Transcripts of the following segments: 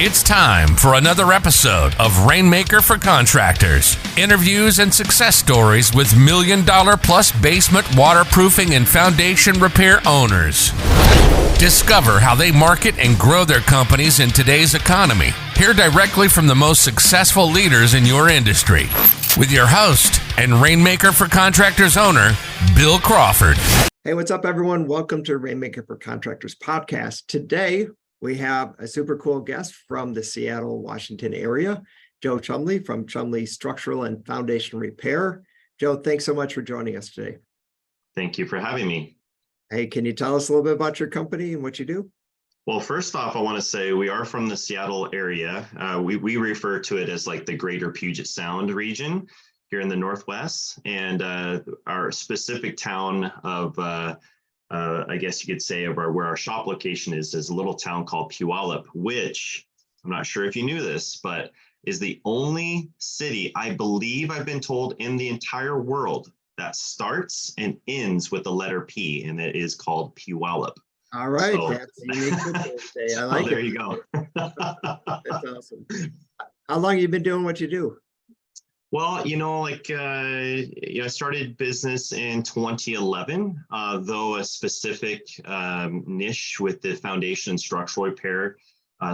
It's time for another episode of Rainmaker for Contractors. Interviews and success stories with $1 million plus basement waterproofing and foundation repair owners. Discover how they market and grow their companies in today's economy. Hear directly from the most successful leaders in your industry. With your host and Rainmaker for Contractors owner, Bill Crawford. Hey, what's up, everyone? Welcome to Rainmaker for Contractors podcast. Today, we have a super cool guest from the Seattle, Washington area, Joe Chumley from Chumley Structural and Foundation Repair. Joe, thanks so much for joining us today. Thank you for having me. Hey, can you tell us a little bit about your company and what you do? Well, first off, I want to say we are from the Seattle area. We refer to it as like the greater Puget Sound region here in the Northwest. And our specific town of I guess you could say of where our shop location is a little town called Puyallup, which I'm not sure if you knew this, but is the only city, I believe I've been told, in the entire world that starts and ends with the letter P, and it is called Puyallup. All right, so, that's a unique day. I like there it. You go. That's awesome. How long have you been doing what you do? Well, I started business in 2011, though a specific niche with the foundation and structural repair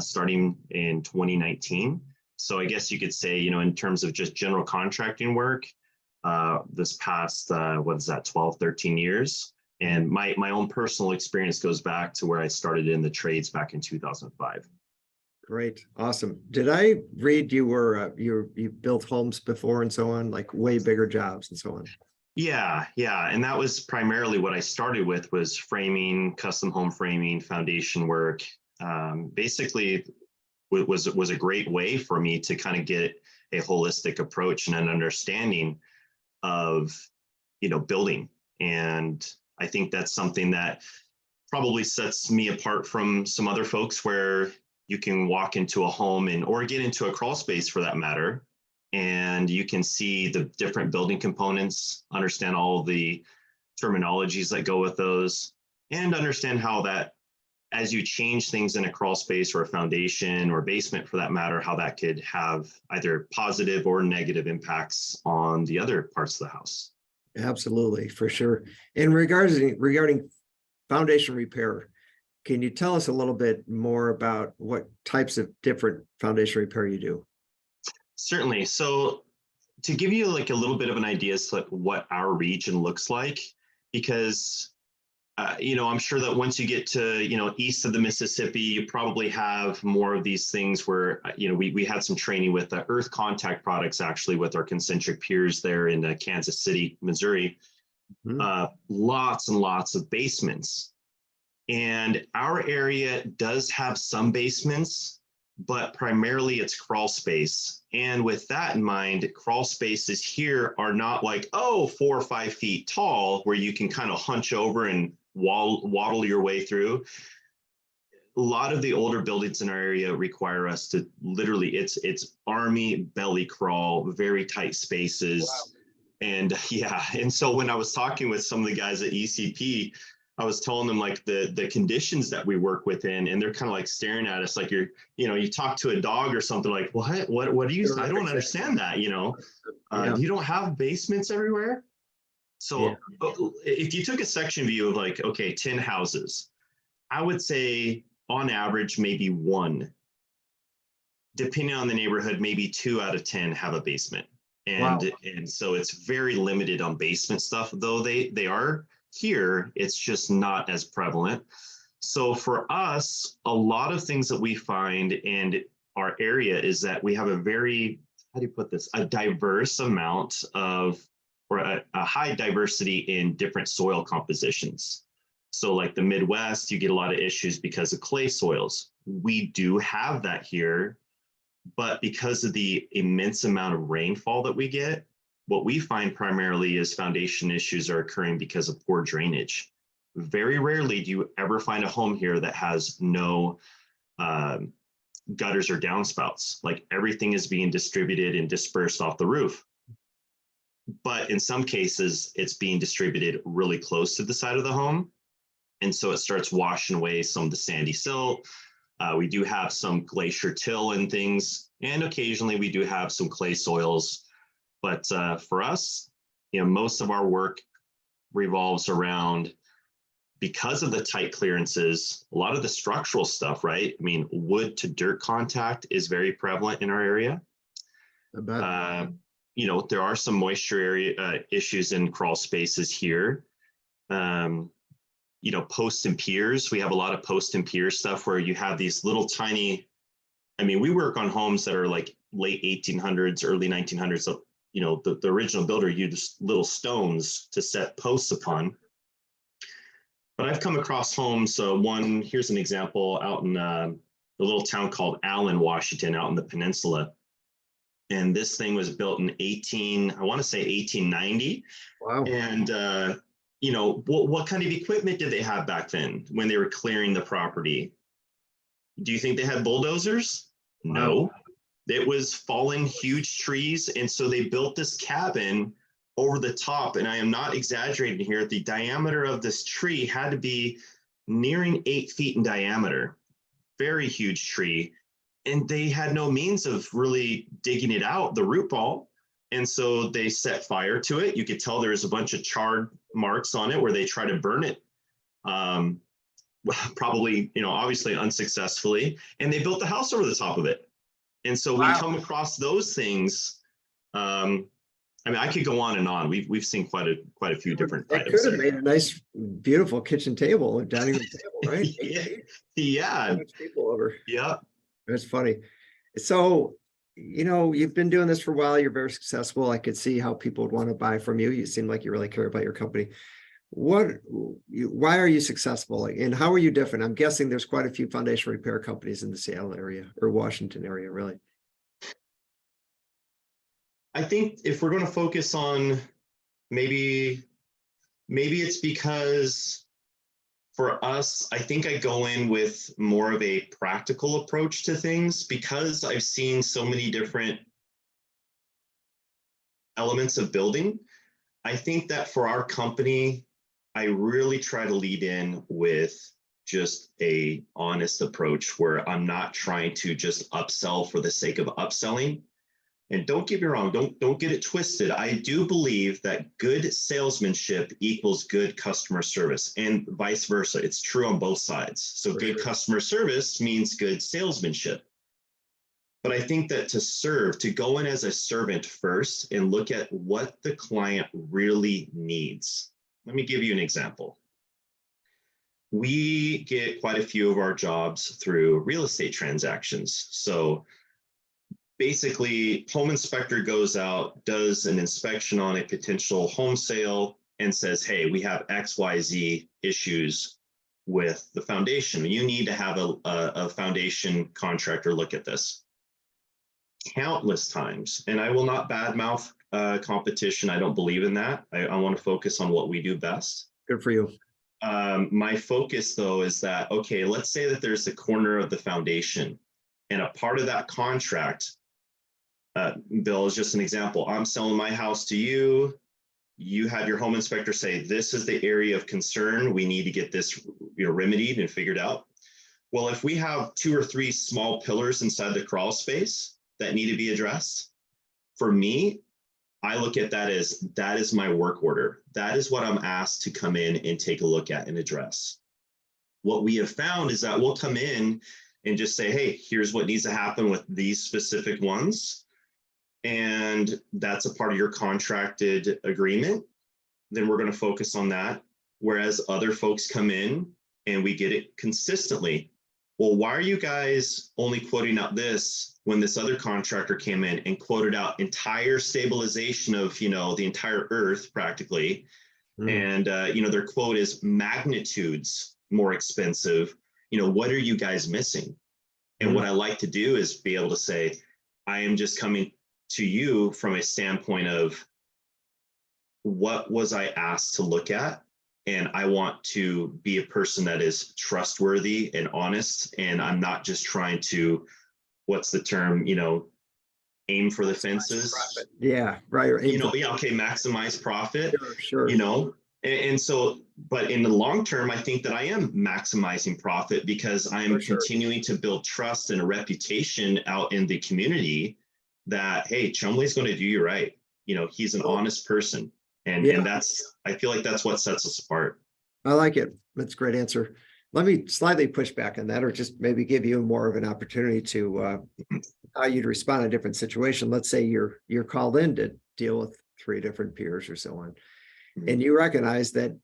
starting in 2019. So I guess you could say, in terms of just general contracting work, this past, 12, 13 years. And my own personal experience goes back to where I started in the trades back in 2005. Great. Awesome. Did I read you built homes before and so on, like way bigger jobs and so on? Yeah. And that was primarily what I started with, was framing, custom home framing, foundation work. Basically, it was a great way for me to kind of get a holistic approach and an understanding of, building. And I think that's something that probably sets me apart from some other folks, where you can walk into a home or get into a crawl space for that matter, and you can see the different building components, understand all the terminologies that go with those, and understand how that, as you change things in a crawl space or a foundation or basement for that matter, how that could have either positive or negative impacts on the other parts of the house. Absolutely, for sure. And regarding foundation repair, can you tell us a little bit more about what types of different foundation repair you do? Certainly. So to give you like a little bit of an idea as to what our region looks like, because, I'm sure that once you get to, east of the Mississippi, you probably have more of these things where, we had some training with earth contact products, actually, with our concentric piers there in Kansas City, Missouri. Mm-hmm. Lots and lots of basements. And our area does have some basements, but primarily it's crawl space. And with that in mind, crawl spaces here are not like, 4 or 5 feet tall, where you can kind of hunch over and waddle your way through. A lot of the older buildings in our area require us to literally, it's army belly crawl, very tight spaces. Wow. And so when I was talking with some of the guys at ECP, I was telling them like the conditions that we work within, and they're kind of like staring at us like you talk to a dog or something, like, what do you, I don't understand that, Yeah. You don't have basements everywhere. So yeah. If you took a section view of like, 10 houses, I would say on average, maybe one, depending on the neighborhood, maybe 2 out of 10 have a basement. And, wow. And so it's very limited on basement stuff, though they are here, it's just not as prevalent. So for us, a lot of things that we find in our area is that we have a very, a diverse amount of, or a high diversity in different soil compositions. So like the Midwest, you get a lot of issues because of clay soils. We do have that here, but because of the immense amount of rainfall that we get, what we find primarily is foundation issues are occurring because of poor drainage. Very rarely do you ever find a home here that has no gutters or downspouts. Like everything is being distributed and dispersed off the roof. But in some cases, it's being distributed really close to the side of the home. And so it starts washing away some of the sandy silt, We do have some glacier till and things, and occasionally we do have some clay soils. But for us, most of our work revolves around, because of the tight clearances, a lot of the structural stuff, right? I mean, wood to dirt contact is very prevalent in our area. There are some moisture area issues in crawl spaces here. Posts and piers, we have a lot of post and pier stuff where you have these little tiny, we work on homes that are like late 1800s, early 1900s. So, the original builder used little stones to set posts upon. But I've come across homes. Here's an example out in a little town called Allen, Washington, out in the peninsula. And this thing was built in 1890. Wow. And, what kind of equipment did they have back then when they were clearing the property? Do you think they had bulldozers? No. It was falling huge trees. And so they built this cabin over the top. And I am not exaggerating here. The diameter of this tree had to be nearing 8 feet in diameter. Very huge tree. And they had no means of really digging it out, the root ball. And so they set fire to it. You could tell there's a bunch of charred marks on it where they try to burn it. Probably, obviously unsuccessfully. And they built the house over the top of it. And so we come across those things. I could go on and on. We've seen quite a few different items. Could have made a nice, beautiful kitchen table or dining room table, right? Yeah. People over. Yeah. That's funny. So, you've been doing this for a while. You're very successful. I could see how people would want to buy from you. You seem like you really care about your company. Why are you successful? And how are you different? I'm guessing there's quite a few foundation repair companies in the Seattle area or Washington area, really. I think if we're going to focus on maybe it's because for us, I think I go in with more of a practical approach to things because I've seen so many different elements of building. I think that for our company, I really try to lead in with just a honest approach where I'm not trying to just upsell for the sake of upselling. And don't get me wrong, don't get it twisted. I do believe that good salesmanship equals good customer service and vice versa. It's true on both sides. So good customer service means good salesmanship. But I think that to go in as a servant first and look at what the client really needs. Let me give you an example. We get quite a few of our jobs through real estate transactions. So basically, home inspector goes out, does an inspection on a potential home sale and says, hey, we have XYZ issues with the foundation. You need to have a foundation contractor look at this. Countless times, and I will not badmouth competition. I don't believe in that. I want to focus on what we do best. Good for you. My focus, though, is that, okay, let's say that there's a corner of the foundation and a part of that contract, Bill, is just an example. I'm selling my house to you. You have your home inspector say, this is the area of concern. We need to get this remedied and figured out. Well, if we have 2 or 3 small pillars inside the crawl space that need to be addressed, for me, I look at that is my work order. That is what I'm asked to come in and take a look at and address. What we have found is that we'll come in and just say, hey, here's what needs to happen with these specific ones. And that's a part of your contracted agreement. Then we're going to focus on that. Whereas other folks come in and we get it consistently. Well, why are you guys only quoting out this when this other contractor came in and quoted out entire stabilization of, the entire earth practically. And, their quote is magnitudes more expensive. What are you guys missing? And what I like to do is be able to say, I am just coming to you from a standpoint of what was I asked to look at? And I want to be a person that is trustworthy and honest. And I'm not just trying to, what's the term, aim for the fences. Yeah, right. Okay, maximize profit. Sure. And so, but in the long term, I think that I am maximizing profit because I'm For sure. continuing to build trust and a reputation out in the community that, hey, Chumley's going to do you right. He's an honest person. And Yeah, that's, I feel like that's what sets us apart. I like it. That's a great answer. Let me slightly push back on that, or just maybe give you more of an opportunity to how you'd respond in a different situation. Let's say you're called in to deal with 3 different peers or so on, and you recognize that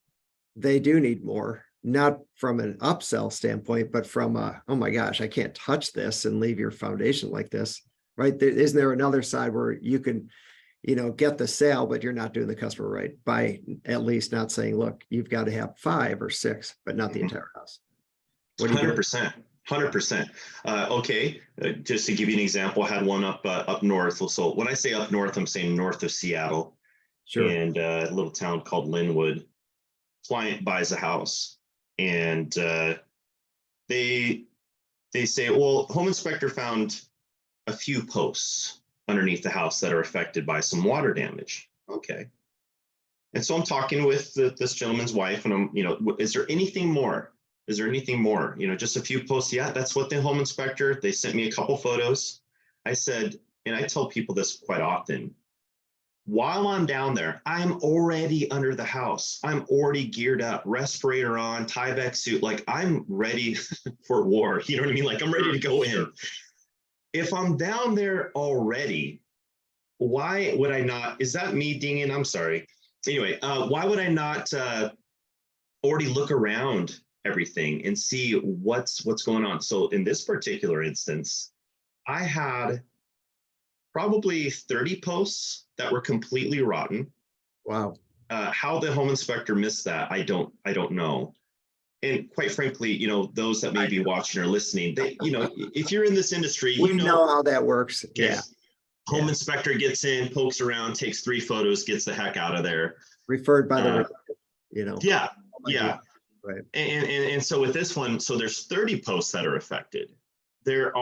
they do need more, not from an upsell standpoint, but from oh my gosh, I can't touch this and leave your foundation like this, right? Isn't there another side where you can, get the sale, but you're not doing the customer right by at least not saying, look, you've got to have 5 or 6, but not the entire house. What do you do? 100%. Okay, just to give you an example, I had one up north. So when I say up north, I'm saying north of Seattle. Sure. And a little town called Linwood. Client buys a house, and they say, well, home inspector found a few posts underneath the house that are affected by some water damage. Okay. And so I'm talking with this gentleman's wife, and I'm, is there anything more? Is there anything more? Just a few posts. Yeah, that's what the home inspector, they sent me a couple photos. I said, and I tell people this quite often, while I'm down there, I'm already under the house. I'm already geared up, respirator on, Tyvek suit. Like, I'm ready for war. You know what I mean? Like, I'm ready to go in. If I'm down there already, why would I not? Is that me dinging? I'm sorry. Anyway, why would I not already look around everything and see what's going on? So in this particular instance, I had probably 30 posts that were completely rotten. Wow. How the home inspector missed that, I don't know. And quite frankly, those that may be watching or listening, they, if you're in this industry, We know how that works. Okay, Yeah. Home inspector gets in, pokes around, takes 3 photos, gets the heck out of there. Referred by the, Yeah. Right. And so with this one, so there's 30 posts that are affected. There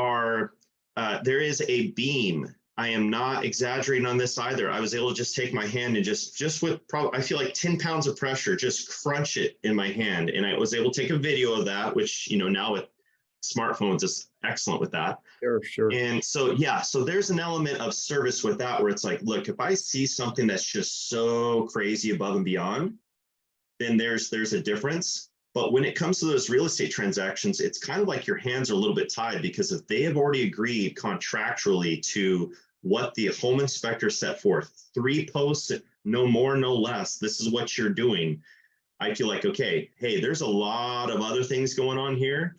is a beam. I am not exaggerating on this either. I was able to just take my hand and just with probably, I feel like 10 pounds of pressure, just crunch it in my hand. And I was able to take a video of that, which, now with smartphones is excellent with that. Sure. And so, so there's an element of service with that, where it's like, look, if I see something that's just so crazy above and beyond, then there's a difference. But when it comes to those real estate transactions, it's kind of like your hands are a little bit tied, because if they have already agreed contractually to what the home inspector set forth, 3 posts, no more, no less, this is what you're doing. I feel like, okay, hey, there's a lot of other things going on here.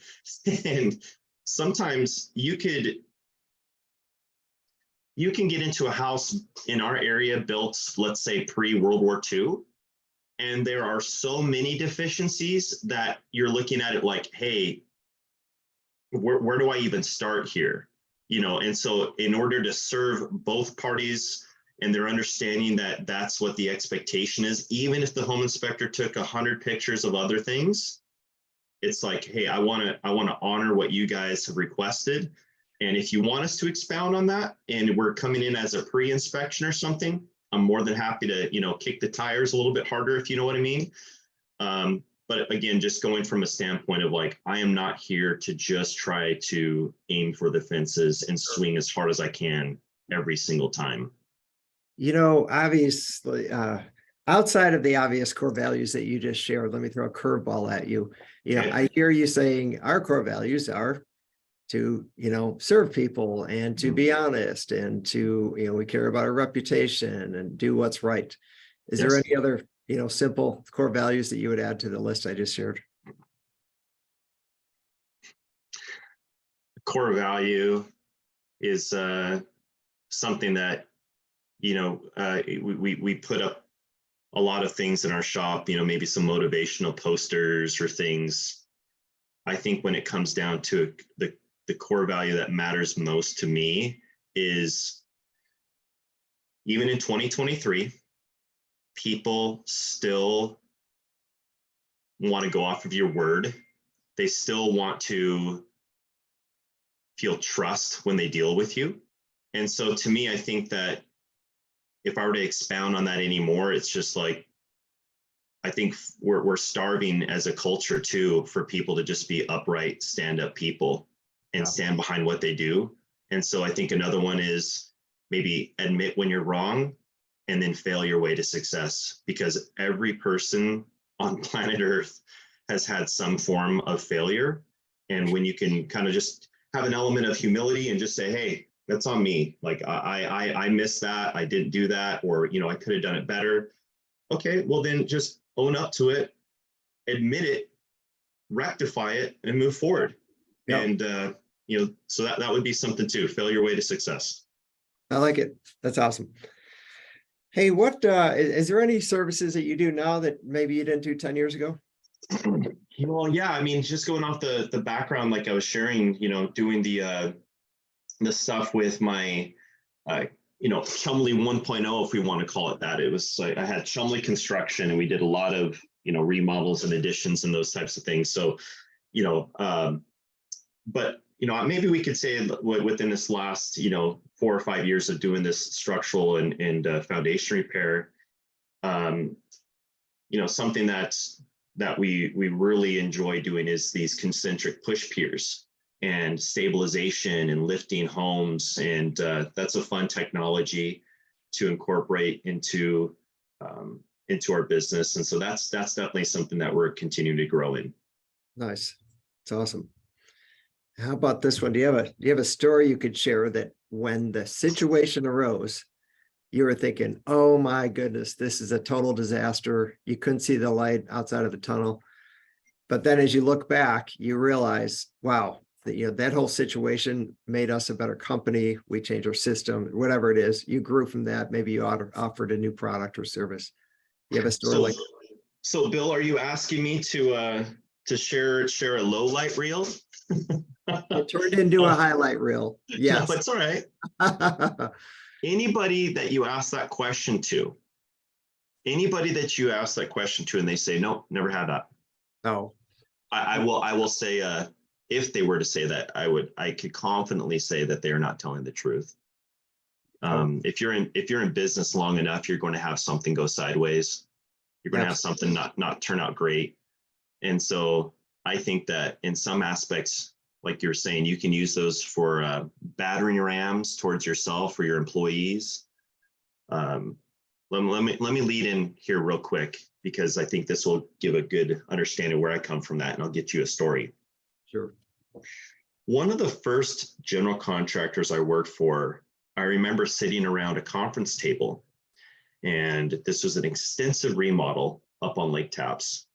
And sometimes you can get into a house in our area built, let's say, pre-World War II. And there are so many deficiencies that you're looking at it like, hey, where do I even start here? And so in order to serve both parties and their understanding that that's what the expectation is, even if the home inspector took 100 pictures of other things, it's like, hey, I want to honor what you guys have requested. And if you want us to expound on that and we're coming in as a pre-inspection or something, I'm more than happy to, kick the tires a little bit harder, if you know what I mean. But again, just going from a standpoint of like, I am not here to just try to aim for the fences and swing as hard as I can every single time. Obviously, outside of the obvious core values that you just shared, let me throw a curveball at you. Okay. I hear you saying our core values are to, serve people and to be honest and to, we care about our reputation and do what's right. Is there any other, simple core values that you would add to the list I just shared? Core value is something that, we put up a lot of things in our shop, maybe some motivational posters or things. I think when it comes down to the core value that matters most to me is, even in 2023, people still want to go off of your word. They still want to feel trust when they deal with you. And so to me, I think that if I were to expound on that anymore, it's just like, I think we're starving as a culture too for people to just be upright, stand up people and stand behind what they do. And so I think another one is maybe admit when you're wrong and then fail your way to success, because every person on planet Earth has had some form of failure. And when you can kind of just have an element of humility and just say, hey, that's on me. Like I missed that. I didn't do that. Or, I could have done it better. Okay, well then just own up to it, admit it, rectify it, and move forward. Yep. And, so that would be something too. Fail your way to success. I like it. That's awesome. Hey, what is there any services that you do now that maybe you didn't do 10 years ago? Well, yeah, I mean, just going off the background, like I was sharing, doing the stuff with my, Chumley 1.0, if we want to call it that. It was like I had Chumley Construction, and we did a lot of, remodels and additions and those types of things. So, but, maybe we could say within this last, 4 or 5 years of doing this structural and foundation repair, something that we really enjoy doing is these concentric push piers and stabilization and lifting homes. And that's a fun technology to incorporate into our business. And so that's definitely something that we're continuing to grow in. Nice. It's awesome. How about this one? Do you have a story you could share that when the situation arose, you were thinking, oh my goodness, this is a total disaster. You couldn't see the light outside of the tunnel. But then as you look back, you realize, wow, that whole situation made us a better company. We changed our system, whatever it is. You grew from that. Maybe you offered a new product or service. You have a story like that? So Bill, are you asking me to share a low light reel? It turned into a highlight reel. Yes. No, it's all right. Anybody that you ask that question to, and they say, nope, never had that. Oh, I will say, if they were to say that, I could confidently say that they are not telling the truth. If you're in business long enough, you're going to have something go sideways. You're going to have something not turn out great. And so I think that in some aspects, like you're saying, you can use those for battering rams towards yourself or your employees. Let me lead in here real quick, because I think this will give a good understanding where I come from that, and I'll get you a story. Sure. One of the first general contractors I worked for, I remember sitting around a conference table, and this was an extensive remodel up on Lake Tapps.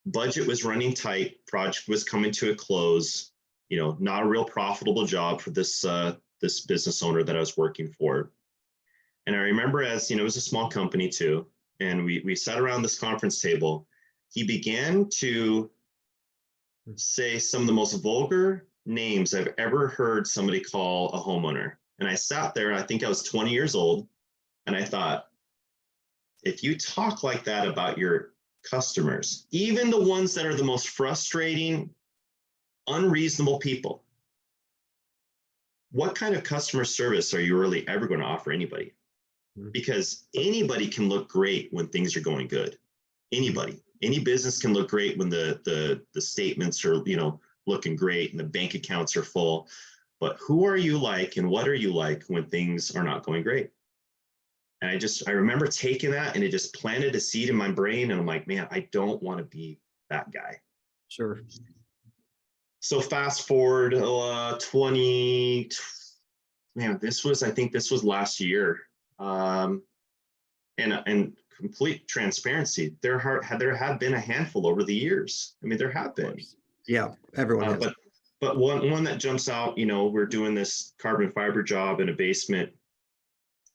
Budget was running tight, project was coming to a close, not a real profitable job for this business owner that I was working for. And I remember, as it was a small company too, and we sat around this conference table, he began to say some of the most vulgar names I've ever heard somebody call a homeowner. And I sat there, I think I was 20 years old, and I thought, if you talk like that about your customers, even the ones that are the most frustrating, unreasonable people, what kind of customer service are you really ever going to offer anybody? Because anybody can look great when things are going good. Anybody, any business can look great when the statements are, looking great and the bank accounts are full. But who are you like and what are you like when things are not going great? And I remember taking that, and it just planted a seed in my brain. And I'm like, man, I don't want to be that guy. Sure. So fast forward 20, man, I think this was last year. And complete transparency, there have been a handful over the years. I mean, there have been. Yeah, everyone has. But one that jumps out, we're doing this carbon fiber job in a basement.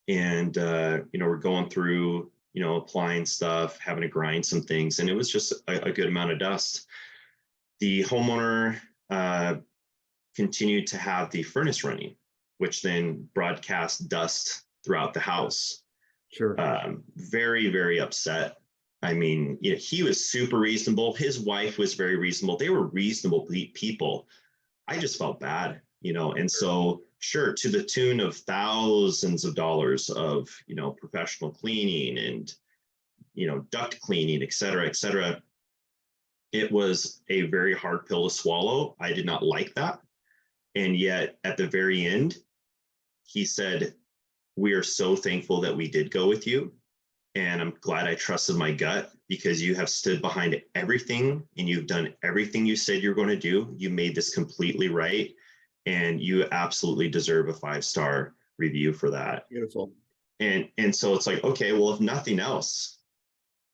And, we're going through, applying stuff, having to grind some things. And it was just a good amount of dust. The homeowner continued to have the furnace running, which then broadcast dust throughout the house. Sure. Very, very upset. I mean, he was super reasonable. His wife was very reasonable. They were reasonable people. I just felt bad, and so sure, to the tune of thousands of dollars of, professional cleaning and duct cleaning, et cetera, et cetera. It was a very hard pill to swallow. I did not like that. And yet at the very end, he said, we are so thankful that we did go with you. And I'm glad I trusted my gut, because you have stood behind everything and you've done everything you said you're going to do. You made this completely right. And you absolutely deserve a 5-star review for that. Beautiful. And so it's like, okay, well, if nothing else,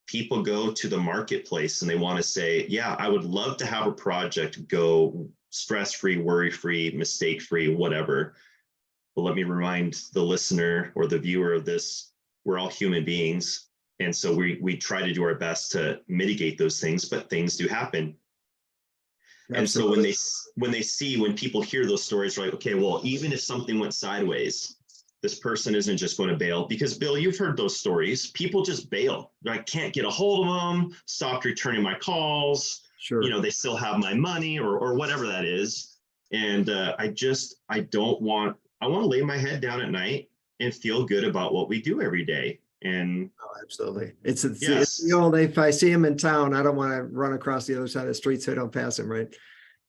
people go to the marketplace and they want to say, yeah, I would love to have a project go stress-free, worry-free, mistake-free, whatever. But let me remind the listener or the viewer of this, we're all human beings. And so we try to do our best to mitigate those things, but things do happen. Absolutely. And so when people hear those stories, they're like, okay, well, even if something went sideways, this person isn't just going to bail. Because Bill, you've heard those stories. People just bail. I can't get a hold of them, stopped returning my calls. Sure. They still have my money or whatever that is. And I want to lay my head down at night and feel good about what we do every day. And absolutely. It's yes. the old, if I see him in town, I don't want to run across the other side of the street so I don't pass him, right?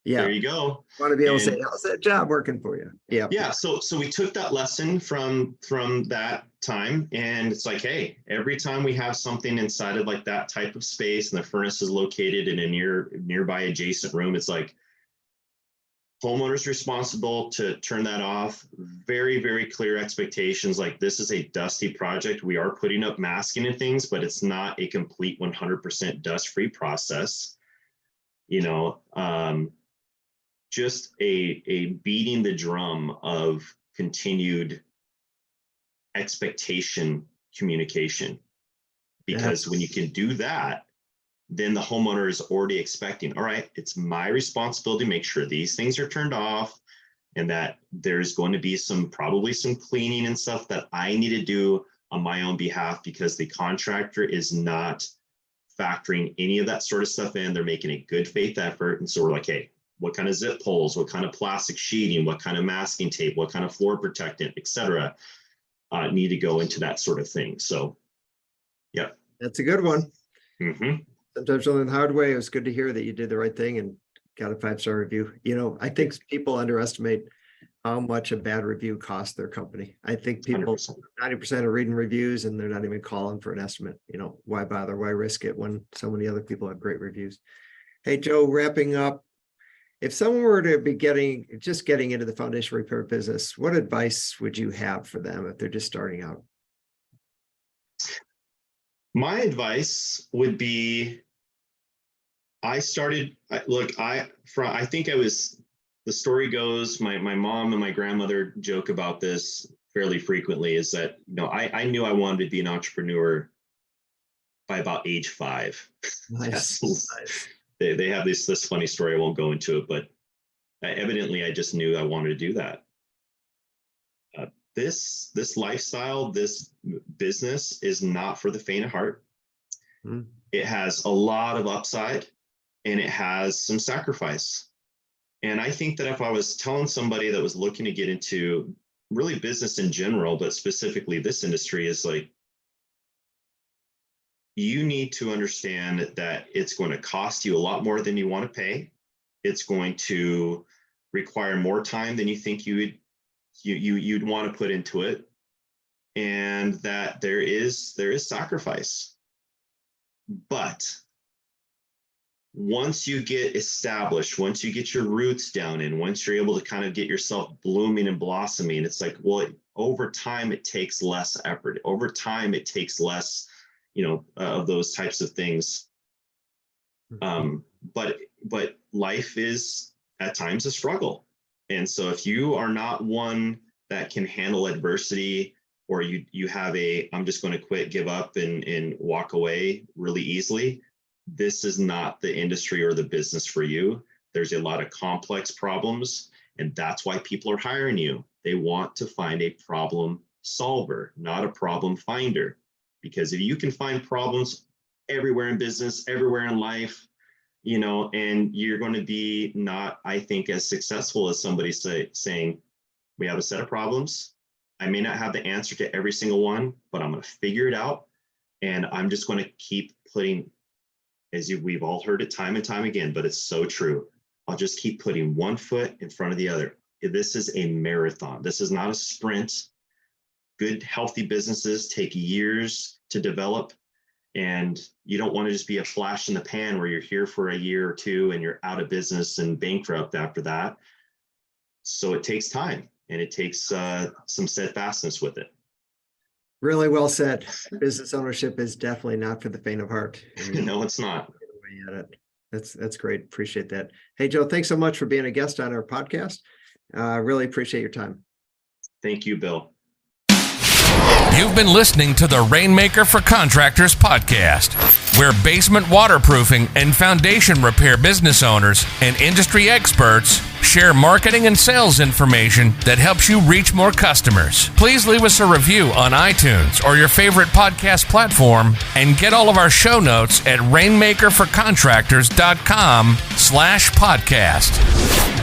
Yeah. There you go. Want to be able to say, how's that job working for you? Yeah. Yeah. So we took that lesson from that time, and it's like, hey, every time we have something inside of like that type of space and the furnace is located in a nearby adjacent room, it's like, homeowner's responsible to turn that off. Very, very clear expectations. Like, this is a dusty project. We are putting up masking and things, but it's not a complete 100% dust-free process. Just a beating the drum of continued expectation communication. Because when you can do that, then the homeowner is already expecting, all right, it's my responsibility to make sure these things are turned off, and that there's going to be probably some cleaning and stuff that I need to do on my own behalf, because the contractor is not factoring any of that sort of stuff in. They're making a good faith effort. And so we're like, hey, what kind of zip pulls, what kind of plastic sheeting, what kind of masking tape, what kind of floor protectant, et cetera, need to go into that sort of thing. So, yeah. That's a good one. Mm-hmm. Sometimes on the hard way, it was good to hear that you did the right thing and got a 5-star review. I think people underestimate how much a bad review costs their company. I think people 90% are reading reviews and they're not even calling for an estimate. Why bother? Why risk it when so many other people have great reviews? Hey, Joe, wrapping up, if someone were to be getting into the foundation repair business, what advice would you have for them if they're just starting out? My advice would be, I think the story goes, my mom and my grandmother joke about this fairly frequently, is that, I knew I wanted to be an entrepreneur by about age 5. Nice. Nice. They have this funny story. I won't go into it, but evidently I just knew I wanted to do that. This lifestyle, this business is not for the faint of heart. Mm. It has a lot of upside and it has some sacrifice. And I think that if I was telling somebody that was looking to get into really business in general, but specifically this industry, is like, you need to understand that it's going to cost you a lot more than you want to pay. It's going to require more time than you think you'd want to put into it, and that there is sacrifice. But once you get established, once you get your roots down in, once you're able to kind of get yourself blooming and blossoming, it's like, well, over time it takes less effort. Over time it takes less, of those types of things. But life is at times a struggle. And so if you are not one that can handle adversity, or you have I'm just going to quit, give up, and walk away really easily, this is not the industry or the business for you. There's a lot of complex problems, and that's why people are hiring you. They want to find a problem solver, not a problem finder. Because if you can find problems everywhere in business, everywhere in life, and you're going to be not, I think, as successful as somebody saying, we have a set of problems. I may not have the answer to every single one, but I'm going to figure it out. And I'm just going to keep putting, we've all heard it time and time again, but it's so true. I'll just keep putting one foot in front of the other. This is a marathon. This is not a sprint. Good, healthy businesses take years to develop. And you don't want to just be a flash in the pan where you're here for a year or two and you're out of business and bankrupt after that. So it takes time, and it takes some steadfastness with it. Really well said. Business ownership is definitely not for the faint of heart. No, it's not. That's great. Appreciate that. Hey, Joe, thanks so much for being a guest on our podcast. Really appreciate your time. Thank you, Bill. You've been listening to the Rainmaker for Contractors podcast, where basement waterproofing and foundation repair business owners and industry experts share marketing and sales information that helps you reach more customers. Please leave us a review on iTunes or your favorite podcast platform, and get all of our show notes at rainmakerforcontractors.com/podcast.